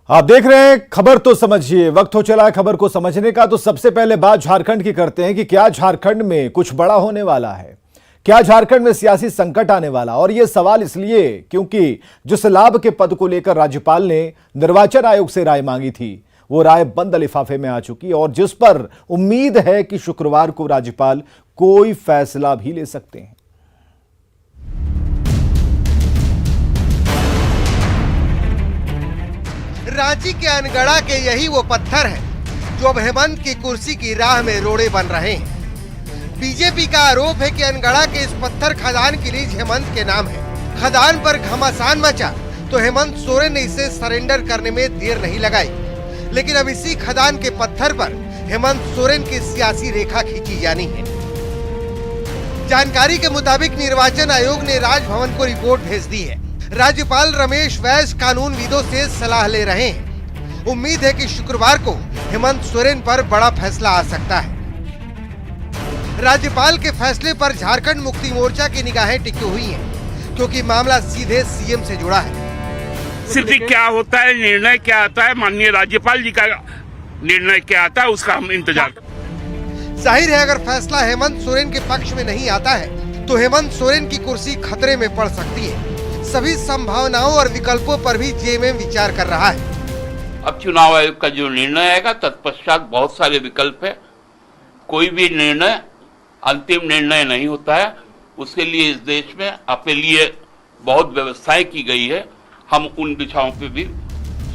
आप देख रहे हैं खबर तो समझिए। वक्त हो चला है खबर को समझने का। तो सबसे पहले बात झारखंड की करते हैं कि क्या झारखंड में कुछ बड़ा होने वाला है, क्या झारखंड में सियासी संकट आने वाला। और यह सवाल इसलिए क्योंकि जिस लाभ के पद को लेकर राज्यपाल ने निर्वाचन आयोग से राय मांगी थी, वो राय बंद लिफाफे में आ चुकी और जिस पर उम्मीद है कि शुक्रवार को राज्यपाल कोई फैसला भी ले सकते हैं। रांची के अनगढ़ा के यही वो पत्थर हैं जो अब हेमंत की कुर्सी की राह में रोड़े बन रहे हैं। बीजेपी का आरोप है कि अनगढ़ा के इस पत्थर खदान की लीज हेमंत के नाम है। खदान पर घमासान मचा तो हेमंत सोरेन ने इसे सरेंडर करने में देर नहीं लगाई, लेकिन अब इसी खदान के पत्थर पर हेमंत सोरेन की सियासी रेखा खींची जानी है। जानकारी के मुताबिक निर्वाचन आयोग ने राजभवन को रिपोर्ट भेज दी है। राज्यपाल रमेश बैस कानूनविदों से सलाह ले रहे हैं। उम्मीद है कि शुक्रवार को हेमंत सोरेन पर बड़ा फैसला आ सकता है। राज्यपाल के फैसले पर झारखंड मुक्ति मोर्चा की निगाहें टिकी हुई हैं, क्योंकि मामला सीधे सीएम से जुड़ा है। स्थिति क्या होता है, निर्णय क्या आता है, माननीय राज्यपाल जी का निर्णय क्या आता है, उसका हम इंतजार। जाहिर है अगर फैसला हेमंत सोरेन के पक्ष में नहीं आता है तो हेमंत सोरेन की कुर्सी खतरे में पड़ सकती है। सभी संभावनाओं और विकल्पों पर भी जेएमएम विचार कर रहा है। अब चुनाव आयोग का जो निर्णय आएगा तत्पश्चात बहुत सारे विकल्प है। कोई भी निर्णय अंतिम निर्णय नहीं होता है। उसके लिए इस देश में अपने लिए बहुत व्यवस्थाएं की गई है। हम उन दिशाओं पे भी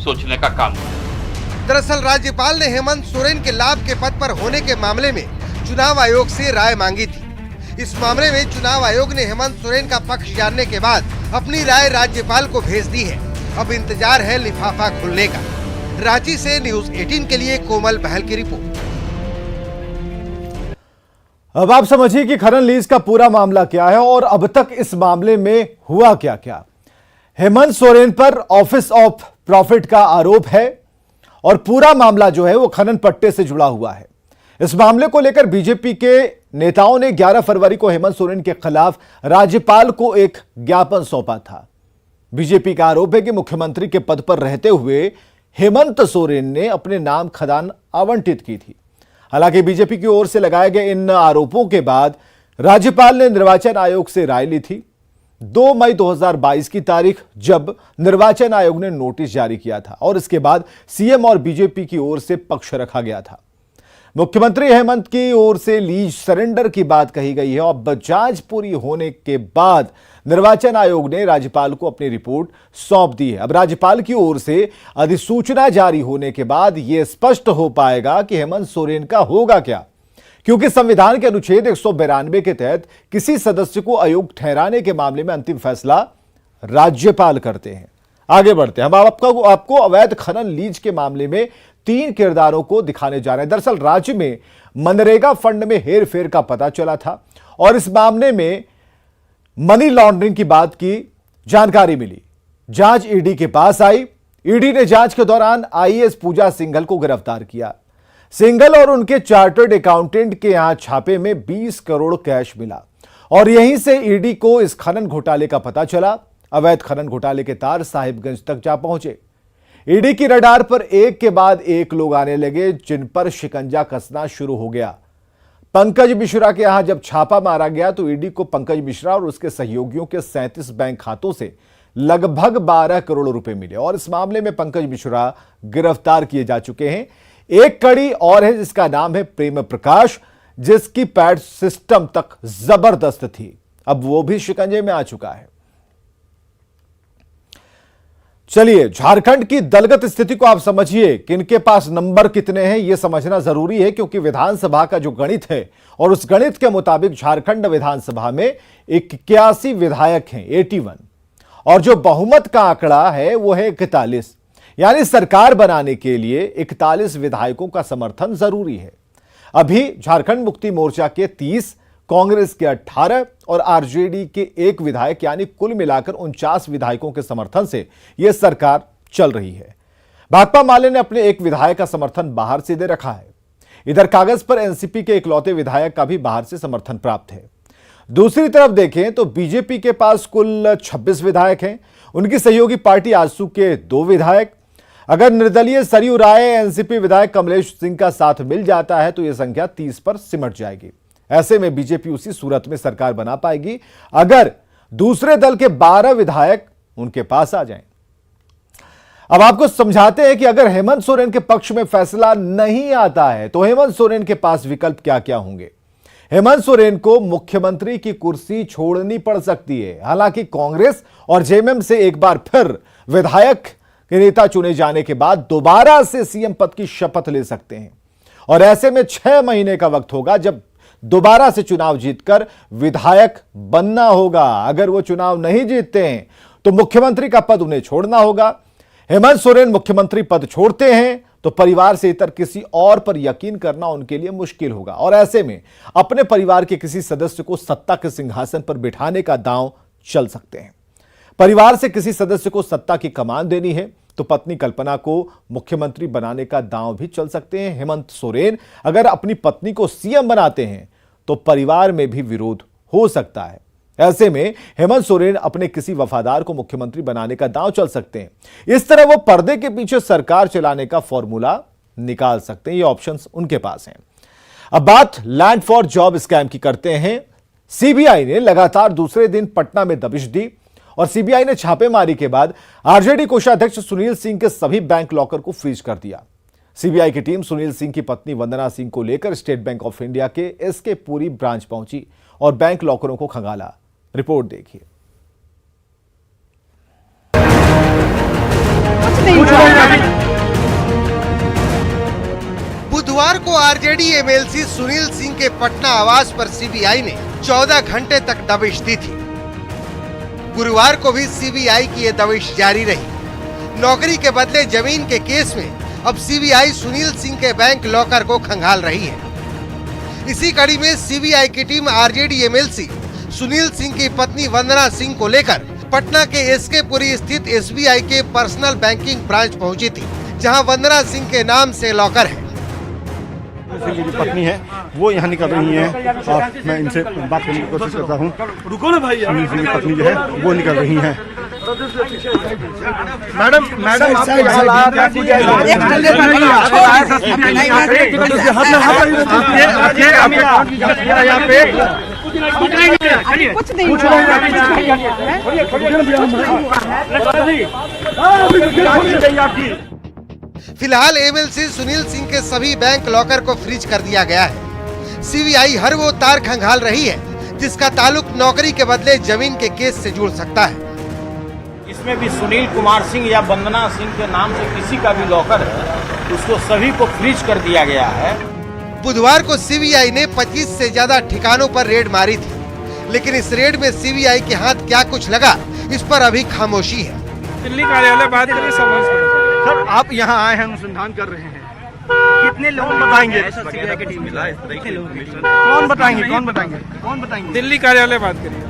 सोचने का काम करें। दरअसल राज्यपाल ने हेमंत सोरेन के लाभ के पद पर होने के मामले में चुनाव आयोग से राय मांगी थी। इस मामले में चुनाव आयोग ने हेमंत सोरेन का पक्ष जानने के बाद अपनी राय राज्यपाल को भेज दी है। अब इंतजार है लिफाफा खुलने का। रांची से न्यूज़ 18 के लिए कोमल बहल की रिपोर्ट। अब आप समझिए कि खनन लीज का पूरा मामला क्या है और अब तक इस मामले में हुआ क्या क्या। हेमंत सोरेन पर ऑफिस ऑफ प्रॉफिट का आरोप है और पूरा मामला जो है वो खनन पट्टे से जुड़ा हुआ है। इस मामले को लेकर बीजेपी के नेताओं ने 11 फरवरी को हेमंत सोरेन के खिलाफ राज्यपाल को एक ज्ञापन सौंपा था। बीजेपी का आरोप है कि मुख्यमंत्री के पद पर रहते हुए हेमंत सोरेन ने अपने नाम खदान आवंटित की थी। हालांकि बीजेपी की ओर से लगाए गए इन आरोपों के बाद राज्यपाल ने निर्वाचन आयोग से राय ली थी। 2 मई 2022 की तारीख जब निर्वाचन आयोग ने नोटिस जारी किया था और इसके बाद सीएम और बीजेपी की ओर से पक्ष रखा गया था। मुख्यमंत्री हेमंत की ओर से लीज सरेंडर की बात कही गई है। अब जांच पूरी होने के बाद निर्वाचन आयोग ने राज्यपाल को अपनी रिपोर्ट सौंप दी है। अब राज्यपाल की ओर से अधिसूचना जारी होने के बाद यह स्पष्ट हो पाएगा कि हेमंत सोरेन का होगा क्या, क्योंकि संविधान के अनुच्छेद 192 के तहत किसी सदस्य को अयोग्य ठहराने के मामले में अंतिम फैसला राज्यपाल करते हैं। आगे बढ़ते हैं। हम आपको अवैध खनन लीज के मामले में 3 किरदारों को दिखाने जा रहे हैं। दरअसल राज्य में मनरेगा फंड में हेरफेर का पता चला था और इस मामले में मनी लॉन्ड्रिंग की बात की जानकारी मिली। जांच ईडी के पास आई। ईडी ने जांच के दौरान आईएएस पूजा सिंघल को गिरफ्तार किया। सिंघल और उनके चार्टर्ड अकाउंटेंट के यहां छापे में 20 करोड़ कैश मिला और यहीं से ईडी को इस खनन घोटाले का पता चला। अवैध खनन घोटाले के तार साहिबगंज तक जा पहुंचे। ईडी की रडार पर एक के बाद एक लोग आने लगे, जिन पर शिकंजा कसना शुरू हो गया। पंकज मिश्रा के यहां जब छापा मारा गया तो ईडी को पंकज मिश्रा और उसके सहयोगियों के 37 बैंक खातों से लगभग 12 करोड़ रुपए मिले और इस मामले में पंकज मिश्रा गिरफ्तार किए जा चुके हैं। एक कड़ी और है जिसका नाम है प्रेम प्रकाश, जिसकी पैड सिस्टम तक जबरदस्त थी। अब वो भी शिकंजे में आ चुका है। चलिए, झारखंड की दलगत स्थिति को आप समझिए कि इनके पास नंबर कितने हैं यह समझना जरूरी है, क्योंकि विधानसभा का जो गणित है और उस गणित के मुताबिक झारखंड विधानसभा में 81 विधायक हैं, 81, और जो बहुमत का आंकड़ा है वो है 41, यानी सरकार बनाने के लिए 41 विधायकों का समर्थन जरूरी है। अभी झारखंड मुक्ति मोर्चा के 30, कांग्रेस के 18 और आरजेडी के 1 विधायक, यानी कुल मिलाकर 49 विधायकों के समर्थन से यह सरकार चल रही है। भाकपा माले ने अपने 1 विधायक का समर्थन बाहर से दे रखा है। इधर कागज पर एनसीपी के इकलौते विधायक का भी बाहर से समर्थन प्राप्त है। दूसरी तरफ देखें तो बीजेपी के पास कुल 26 विधायक हैं। उनकी सहयोगी पार्टी आजसू के 2 विधायक, अगर निर्दलीय सरयू राय एनसीपी विधायक कमलेश सिंह का साथ मिल जाता है तो यह संख्या 30 पर सिमट जाएगी। ऐसे में बीजेपी उसी सूरत में सरकार बना पाएगी अगर दूसरे दल के 12 विधायक उनके पास आ जाएं। अब आपको समझाते हैं कि अगर हेमंत सोरेन के पक्ष में फैसला नहीं आता है तो हेमंत सोरेन के पास विकल्प क्या क्या होंगे। हेमंत सोरेन को मुख्यमंत्री की कुर्सी छोड़नी पड़ सकती है। हालांकि कांग्रेस और जेएमएम से एक बार फिर विधायक के नेता चुने जाने के बाद दोबारा से सीएम पद की शपथ ले सकते हैं और ऐसे में 6 महीने का वक्त होगा जब दोबारा से चुनाव जीतकर विधायक बनना होगा। अगर वो चुनाव नहीं जीतते हैं तो मुख्यमंत्री का पद उन्हें छोड़ना होगा। हेमंत सोरेन मुख्यमंत्री पद छोड़ते हैं तो परिवार से इतर किसी और पर यकीन करना उनके लिए मुश्किल होगा और ऐसे में अपने परिवार के किसी सदस्य को सत्ता के सिंहासन पर बिठाने का दांव चल सकते हैं। परिवार से किसी सदस्य को सत्ता की कमान देनी है तो पत्नी कल्पना को मुख्यमंत्री बनाने का दांव भी चल सकते हैं। हेमंत सोरेन अगर अपनी पत्नी को सीएम बनाते हैं तो परिवार में भी विरोध हो सकता है। ऐसे में हेमंत सोरेन अपने किसी वफादार को मुख्यमंत्री बनाने का दांव चल सकते हैं। इस तरह वो पर्दे के पीछे सरकार चलाने का फॉर्मूला निकाल सकते हैं। ये ऑप्शंस उनके पास हैं। अब बात लैंड फॉर जॉब स्कैम की करते हैं। सीबीआई ने लगातार दूसरे दिन पटना में दबिश दी और सीबीआई ने छापेमारी के बाद आरजेडी कोषाध्यक्ष सुनील सिंह के सभी बैंक लॉकर को फ्रीज कर दिया। सीबीआई की टीम सुनील सिंह की पत्नी वंदना सिंह को लेकर स्टेट बैंक ऑफ इंडिया के एसके पुरी ब्रांच पहुंची और बैंक लॉकरों को खंगाला। रिपोर्ट देखिए। बुधवार को आरजेडी एमएलसी सुनील सिंह के पटना आवास पर सीबीआई ने 14 घंटे तक दबिश दी थी। गुरुवार को भी सीबीआई की यह दबिश जारी रही। नौकरी के बदले जमीन के केस में अब सीबीआई सुनील सिंह के बैंक लॉकर को खंगाल रही है। इसी कड़ी में सीबीआई की team RJD MLC Sunil Singh की पत्नी वंदना सिंह को लेकर पटना के एसके पुरी स्थित एसबीआई के पर्सनल बैंकिंग ब्रांच पहुंची थी, जहां वंदना सिंह के नाम से लॉकर है। मेरी पत्नी है वो यहाँ निकल रही है और मैं इनसे बात करने की कोशिश करता हूँ। रुको ना भाई, सुनील सिंह की पत्नी जो है वो निकल रही है। मैडम फिलहाल एमएलसी सुनील सिंह के सभी बैंक लॉकर को फ्रीज कर दिया गया है। सीबीआई हर वो तार खंगाल रही है जिसका ताल्लुक नौकरी के बदले जमीन के केस से जुड़ सकता है। इसमें भी सुनील कुमार सिंह या वंदना सिंह के नाम से किसी का भी लॉकर है उसको सभी को फ्रीज कर दिया गया है। बुधवार को सीबीआई ने 25 से ज्यादा ठिकानों पर रेड मारी थी, लेकिन इस रेड में सीबीआई के हाथ क्या कुछ लगा इस पर अभी खामोशी है। दिल्ली कार्यालय बात करें सर, आप यहाँ आए हैं, अनुसंधान कर रहे हैं, कितने लोग बताएंगे? कौन बताएंगे? दिल्ली कार्यालय बात करिए।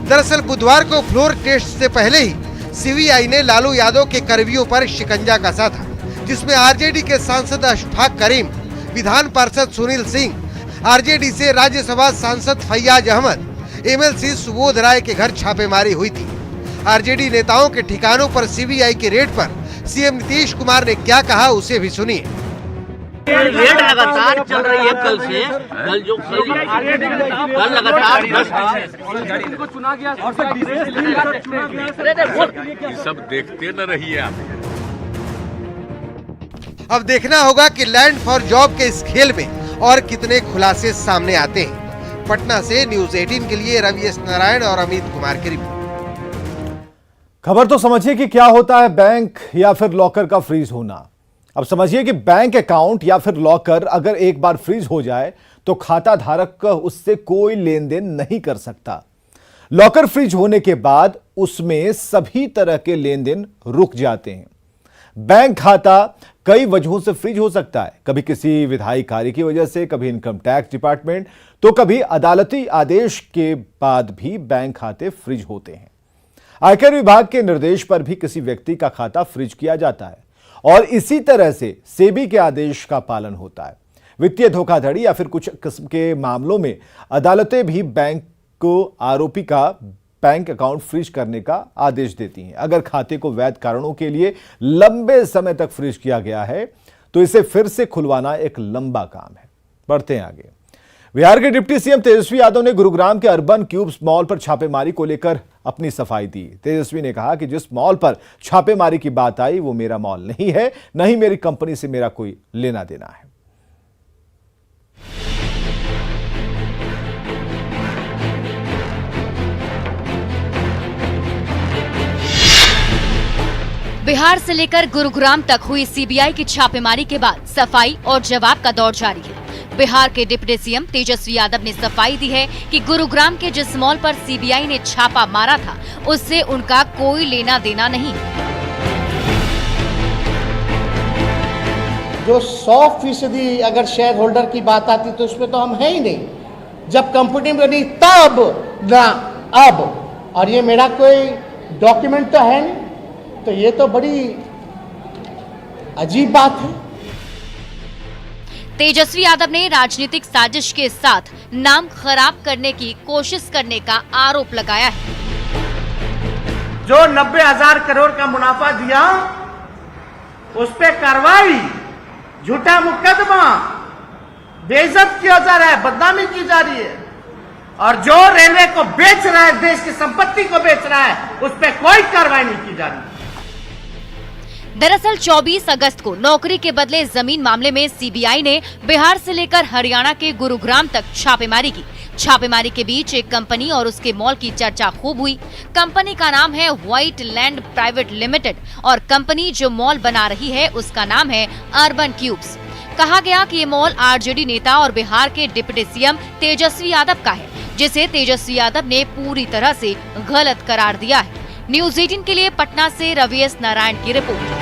दरअसल बुधवार को फ्लोर टेस्ट से पहले ही सीबीआई ने लालू यादव के कर्मियों पर शिकंजा कसा था, जिसमें आरजेडी के सांसद अशफाक करीम, विधान पार्षद सुनील सिंह, आरजेडी से राज्यसभा सांसद फैयाज अहमद, एमएलसी सुबोध राय के घर छापेमारी हुई थी। आरजेडी नेताओं के ठिकानों पर सीबीआई के रेड पर सीएम नीतीश कुमार ने क्या कहा उसे भी सुनिए। रेड लगातार चल रही है कल से, कल लगातार 10 को चुना गया और सब देखते न रहिए आप। अब देखना होगा कि लैंड फॉर जॉब के इस खेल में और कितने खुलासे सामने आते हैं। पटना से न्यूज 18 के लिए रवि एस नारायण और अमित कुमार की रिपोर्ट। खबर तो समझिए कि क्या होता है बैंक या फिर लॉकर का फ्रीज होना। अब समझिए कि बैंक अकाउंट या फिर लॉकर अगर एक बार फ्रीज हो जाए तो खाता धारक उससे कोई लेन देन नहीं कर सकता। लॉकर फ्रीज होने के बाद उसमें सभी तरह के लेन देन रुक जाते हैं। बैंक खाता कई वजहों से फ्रीज हो सकता है, कभी किसी विधायी कार्य की वजह से, कभी इनकम टैक्स डिपार्टमेंट, तो कभी अदालती आदेश के बाद भी बैंक खाते फ्रीज होते हैं। आयकर विभाग के निर्देश पर भी किसी व्यक्ति का खाता फ्रीज किया जाता है और इसी तरह से सेबी के आदेश का पालन होता है। वित्तीय धोखाधड़ी या फिर कुछ किस्म के मामलों में अदालतें भी बैंक को आरोपी का बैंक अकाउंट फ्रीज करने का आदेश देती हैं। अगर खाते को वैध कारणों के लिए लंबे समय तक फ्रीज किया गया है तो इसे फिर से खुलवाना एक लंबा काम है। बढ़ते हैं आगे। बिहार के डिप्टी सीएम तेजस्वी यादव ने गुरुग्राम के अर्बन क्यूब्स मॉल पर छापेमारी को लेकर अपनी सफाई दी। तेजस्वी ने कहा कि जिस मॉल पर छापेमारी की बात आई वो मेरा मॉल नहीं है, न ही मेरी कंपनी से मेरा कोई लेना देना है। बिहार से लेकर गुरुग्राम तक हुई सीबीआई की छापेमारी के बाद सफाई और जवाब का दौर जारी है। बिहार के डिप्टी सीएम तेजस्वी यादव ने सफाई दी है कि गुरुग्राम के जिस मॉल पर सीबीआई ने छापा मारा था उससे उनका कोई लेना देना नहीं। जो 100% अगर शेयर होल्डर की बात आती तो उसमें तो हम है ही नहीं। जब कंपनी बनी तब ना अब, और ये मेरा कोई डॉक्यूमेंट तो है नहीं, तो ये तो बड़ी अजीब बात है। तेजस्वी यादव ने राजनीतिक साजिश के साथ नाम खराब करने की कोशिश करने का आरोप लगाया है। जो 90,000 करोड़ का मुनाफा दिया उस पे कार्रवाई, झूठा मुकदमा, बेइज्जत किया जा रहा है, बदनामी की जा रही है, और जो रेलवे को बेच रहा है, देश की संपत्ति को बेच रहा है, उस पे कोई कार्रवाई नहीं की जा रही। दरअसल 24 अगस्त को नौकरी के बदले जमीन मामले में सीबीआई ने बिहार से लेकर हरियाणा के गुरुग्राम तक छापेमारी की। छापेमारी के बीच एक कंपनी और उसके मॉल की चर्चा खूब हुई। कंपनी का नाम है व्हाइट लैंड प्राइवेट लिमिटेड और कंपनी जो मॉल बना रही है उसका नाम है अर्बन क्यूब्स। कहा गया कि ये मॉल आरजेडी नेता और बिहार के डिप्टी सीएम तेजस्वी यादव का है, जिसे तेजस्वी यादव ने पूरी तरह से गलत करार दिया है। न्यूज 18 के लिए पटना से रवि एस नारायण की रिपोर्ट।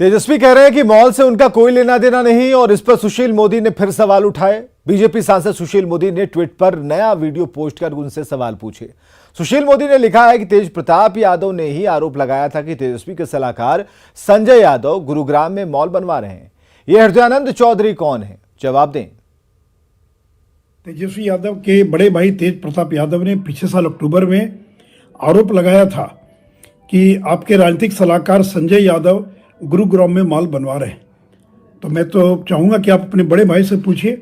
तेजस्वी कह रहे हैं कि मॉल से उनका कोई लेना देना नहीं और इस पर सुशील मोदी ने फिर सवाल उठाए। बीजेपी सांसद सुशील मोदी ने ट्वीट पर नया वीडियो पोस्ट कर उनसे सवाल पूछे। सुशील मोदी ने लिखा है कि तेज प्रताप यादव ने ही आरोप लगाया था कि तेजस्वी के सलाहकार संजय यादव गुरुग्राम में मॉल बनवा रहे हैं। ये हृदयानंद चौधरी कौन है? जवाब दें। तेजस्वी यादव के बड़े भाई तेज प्रताप यादव ने पिछले साल अक्टूबर में आरोप लगाया था कि आपके राजनीतिक सलाहकार संजय यादव गुरुग्राम में मॉल बनवा रहे हैं। तो मैं तो चाहूँगा कि आप अपने बड़े भाई से पूछिए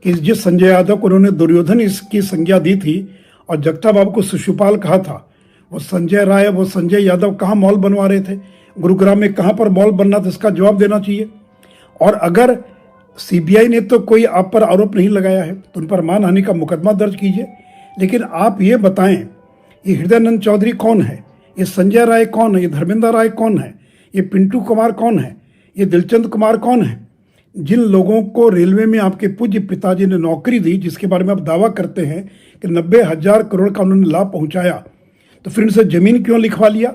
कि जिस संजय यादव को उन्होंने दुर्योधन इसकी संज्ञा दी थी और जगता बाबू को शिशुपाल कहा था, वो संजय राय, वो संजय यादव कहाँ मॉल बनवा रहे थे? गुरुग्राम में कहाँ पर मॉल बनना था? इसका जवाब देना चाहिए। और अगर सीबीआई ने तो कोई आप पर आरोप नहीं लगाया है तो उन पर मानहानि का मुकदमा दर्ज कीजिए। लेकिन आप ये बताएं, ये हृदयानंद चौधरी कौन है? ये संजय राय कौन है? ये धर्मेंद्र राय कौन है? ये पिंटू कुमार कौन है? ये दिलचंद कुमार कौन है? जिन लोगों को रेलवे में आपके पूज्य पिताजी ने नौकरी दी, जिसके बारे में आप दावा करते हैं कि 90,000 करोड़ का उन्होंने लाभ पहुंचाया, तो फिर उनसे जमीन क्यों लिखवा लिया?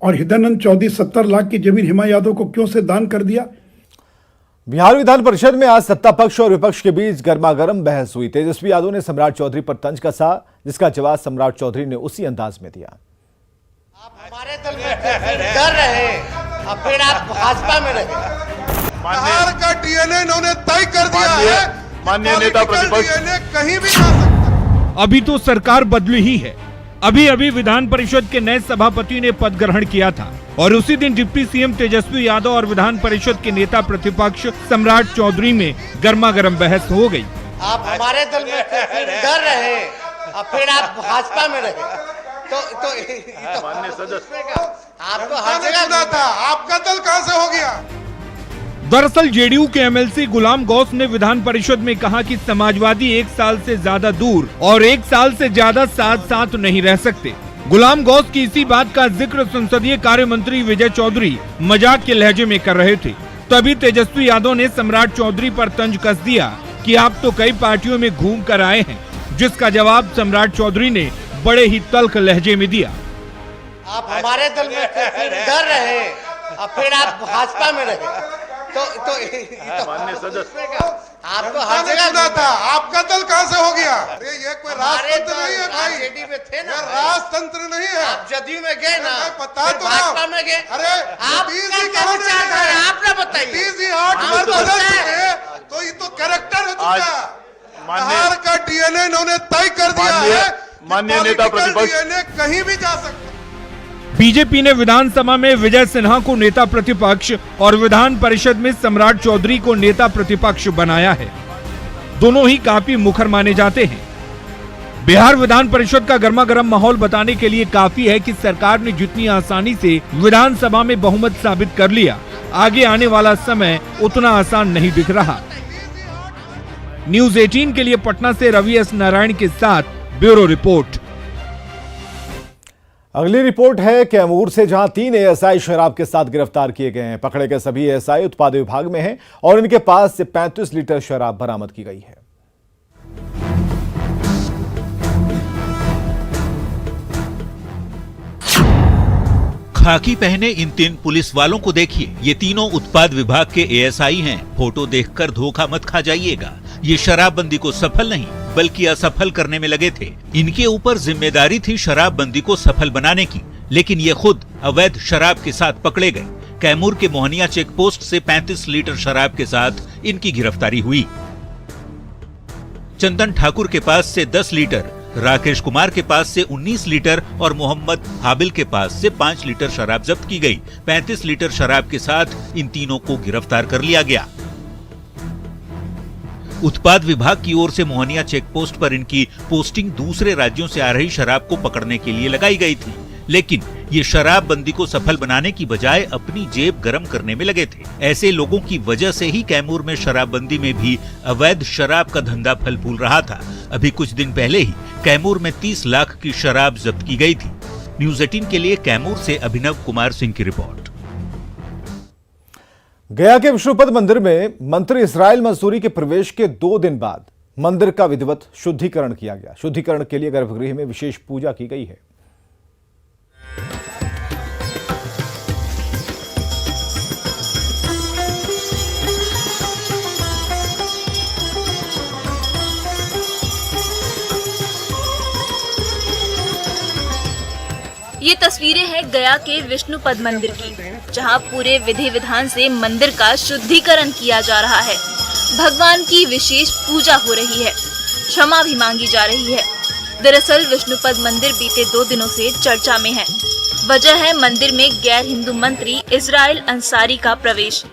और हृदयानंद चौधरी 70 लाख की जमीन हेमा यादव को क्यों से दान कर दिया? बिहार विधान परिषद में आज सत्ता पक्ष और विपक्ष के बीच गर्मागर्म बहस हुई। तेजस्वी यादव ने सम्राट चौधरी पर तंज कसा, जिसका जवाब सम्राट चौधरी ने उसी अंदाज में दिया। आप हमारे दल में कर रहे हैं और फिर आप भाजपा में रहे। बिहार का डीएनए इन्होंने तय कर दिया है। माननीय नेता प्रतिपक्ष कहीं भी जा सकता। अभी तो सरकार बदली ही है। अभी विधान परिषद के नए सभापति ने पद ग्रहण किया था और उसी दिन डिप्टी सीएम तेजस्वी यादव और विधान परिषद के नेता प्रतिपक्ष सम्राट चौधरी में गर्मागर्म बहस हो गई। आप हमारे दल में कर रहे हैं और फिर आप भाजपा में रहे। माननीय सदस्य, आपको हर जगह सुना था, आपका दल कहां से हो गया? दरअसल जेडीयू के एमएलसी गुलाम गौस ने विधान परिषद में कहा कि समाजवादी 1 साल से ज्यादा दूर और 1 साल से ज्यादा साथ साथ नहीं रह सकते। गुलाम गौस की इसी बात का जिक्र संसदीय कार्य मंत्री विजय चौधरी मजाक के लहजे में कर रहे थे। तभी तेजस्वी यादव ने सम्राट चौधरी पर तंज कस दिया कि आप तो कई पार्टियों में घूम कर आए हैं, जिसका जवाब सम्राट चौधरी ने बड़े ही तल्ख लहजे में दिया। आप हमारे दल में कर रहे हैं और फिर आप भाजपा में रहे। माननीय सदस्य, आपको हर जगह सुना था, आपका दल कहां से हो गया? अरे ये कोई राजतंत्र नहीं है भाई, आरजेडी में थे ना, राजतंत्र नहीं है। आप जदयू में गए ना, पता तो भाजपा में गए। अरे आप आपने बताइए, तो ये तो कैरेक्टर है तुमका। बिहार का डीएनए इन्होंने तय कर दिया है। माननीय नेता प्रतिपक्ष, डीएनए कहीं भी जा सकता है। बीजेपी ने विधानसभा में विजय सिन्हा को नेता प्रतिपक्ष और विधान परिषद में सम्राट चौधरी को नेता प्रतिपक्ष बनाया है। दोनों ही काफी मुखर माने जाते हैं। बिहार विधान परिषद का गर्मागर्म माहौल बताने के लिए काफी है कि सरकार ने जितनी आसानी से विधानसभा में बहुमत साबित कर लिया, आगे आने वाला समय उतना आसान नहीं दिख रहा। न्यूज़ 18 के लिए पटना से रवि एस नारायण के साथ ब्यूरो रिपोर्ट। अगली रिपोर्ट है कैमूर से, जहां 3 एएसआई शराब के साथ गिरफ्तार किए गए हैं। पकड़े गए सभी एएसआई उत्पाद विभाग में हैं और इनके पास से 35 लीटर शराब बरामद की गई है। खाकी पहने इन 3 पुलिस वालों को देखिए। ये तीनों उत्पाद विभाग के एएसआई हैं। फोटो देखकर धोखा मत खा जाइएगा। ये शराबबंदी को सफल नहीं बल्कि असफल करने में लगे थे। इनके ऊपर जिम्मेदारी थी शराबबंदी को सफल बनाने की, लेकिन ये खुद अवैध शराब के साथ पकड़े गए। कैमूर के मोहनिया चेक पोस्ट से 35 लीटर शराब के साथ इनकी गिरफ्तारी हुई। चंदन ठाकुर के पास से 10 लीटर, राकेश कुमार के पास से 19 लीटर और मोहम्मद हाबिल के पास से 5 लीटर शराब जब्त की गई। 35 लीटर शराब के साथ इन तीनों को गिरफ्तार कर लिया गया। उत्पाद विभाग की ओर से मोहनिया चेक पोस्ट पर इनकी पोस्टिंग दूसरे राज्यों से आ रही शराब को पकड़ने के लिए लगाई गई थी, लेकिन ये शराबबंदी को सफल बनाने की बजाय अपनी जेब गर्म करने में लगे थे। ऐसे लोगों की वजह से ही कैमूर में शराबबंदी में भी अवैध शराब का धंधा फल फूल रहा था। अभी कुछ दिन पहले ही कैमूर में 30 लाख की शराब जब्त की गई थी। न्यूज़ 18 के लिए कैमूर से अभिनव कुमार सिंह की रिपोर्ट। गया के विष्णुपद मंदिर में मंत्री इसराइल मंसूरी के प्रवेश के 2 दिन बाद मंदिर का विधिवत शुद्धिकरण किया गया। शुद्धिकरण के लिए गर्भगृह में विशेष पूजा की गई है। ये तस्वीरें हैं गया के विष्णुपद मंदिर की, जहां पूरे विधि विधान से मंदिर का शुद्धिकरण किया जा रहा है। भगवान की विशेष पूजा हो रही है, क्षमा भी मांगी जा रही है। दरअसल विष्णुपद मंदिर बीते 2 दिनों से चर्चा में है। वजह है मंदिर में गैर हिंदू मंत्री इजराइल अंसारी का प्रवेश।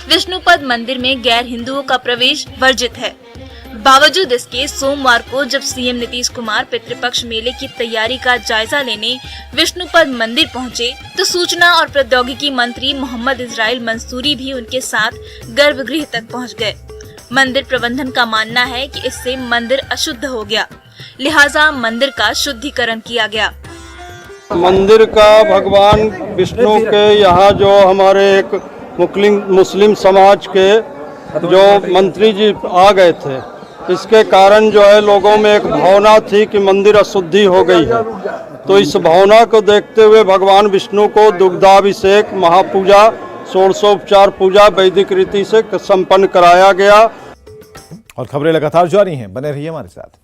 विष्णुपद मंदिर में गैर हिंदुओं का प्रवेश वर्जित है। बावजूद इसके सोमवार को जब सीएम नीतीश कुमार पितृपक्ष मेले की तैयारी का जायजा लेने विष्णुपद मंदिर पहुंचे, तो सूचना और प्रौद्योगिकी मंत्री मोहम्मद इजराइल मंसूरी भी उनके साथ गर्भगृह तक पहुंच गए। मंदिर प्रबंधन का मानना है कि इससे मंदिर अशुद्ध हो गया, लिहाजा मंदिर का शुद्धिकरण किया गया। मंदिर का भगवान विष्णु के यहाँ जो हमारे एक मुस्लिम समाज के जो मंत्री जी आ गए थे, इसके कारण जो है लोगों में एक भावना थी कि मंदिर अशुद्धि हो गई है। तो इस भावना को देखते हुए भगवान विष्णु को दुग्धाभिषेक, महापूजा, षोडशोपचार पूजा वैदिक रीति से संपन्न कराया गया। और खबरें लगातार जारी हैं, बने रहिए हमारे साथ।